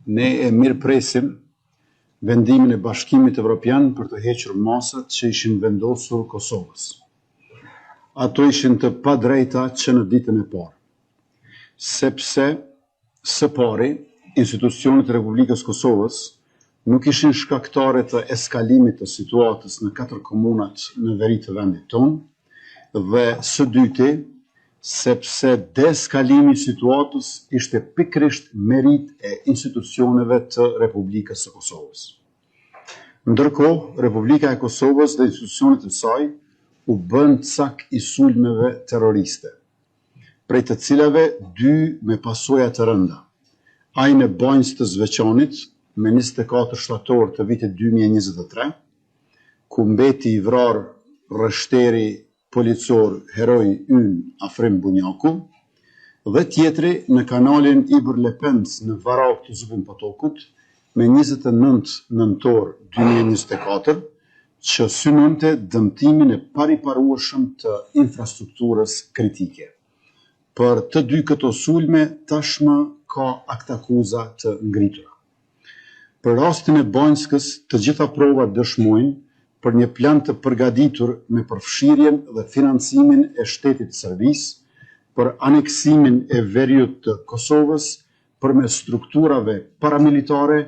Ne e mirëpresim vendimin e Bashkimit Evropian për të hequr masat që ishin vendosur Kosovës. Ato ishin të padrejta që në ditën e parë, sepse së pari institucionet e Republikës Kosovës nuk ishin shkaktare të eskalimit të situatës në 4 komunat në veri të vendit tonë, dhe së dyti, sepse deeskalimi i situatës ishte pikërisht merit e institucioneve të Republikës së Kosovës. Ndërkohë, Republika e Kosovës dhe institucionet e saj u bën cak i sulmeve terroriste, prej të cilave 2 me pasoja të rënda. Ai në Banjës të Zveçanit me 24 shtator të vitit 2023, ku mbeti i vrarë rreshteri policor heroi ynë Afrim Bunjaku, dhe tjetri në kanalin Ibër Lepens në Varak të Zubin Potokut me 29 nëntor 2024, që synonte dëmtimin e pariparueshëm të infrastrukturës kritike. Për të 2 këto sulme tashmë ka aktakuza të ngritura. Për rastin e Banjskës, të gjitha provat dëshmojnë për një plan të përgatitur me përfshirjen dhe financimin e shtetit serbis për aneksimin e veriut të Kosovës përmes strukturave paramilitare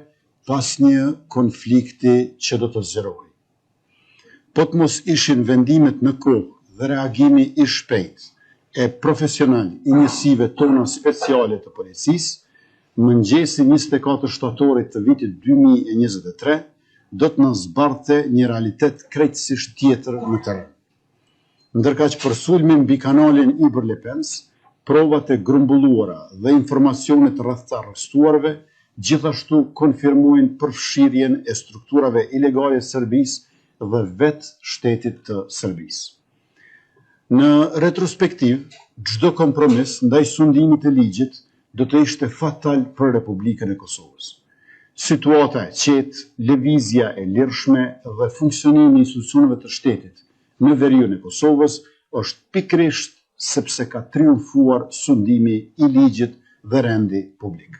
pas një konflikti që do të zgjerohej. Po të mos ishin vendimet në kohë dhe reagimi i shpejt e profesional i njësive tona speciale të policisë, mëngjesi 24 shtatorit të vitit 2023 do të na zbardhte një realitet krejtësisht tjetër në terren. Ndërkaq për sulmin mbi kanalin Ibër Lepens, provat e grumbulluara dhe informacionet rreth të arrestuarve gjithashtu konfirmojnë përfshirjen e strukturave ilegale të Serbisë dhe vetë shtetit të Serbisë. Në retrospektiv, çdo kompromis ndaj sundimit të ligjit do të ishte fatal për Republikën e Kosovës. Situata e qetë, lëvizja e lirshme dhe funksionimi i institucioneve të shtetit në veriun e Kosovës është pikërisht sepse ka triumfuar sundimi i ligjit dhe rendi publik.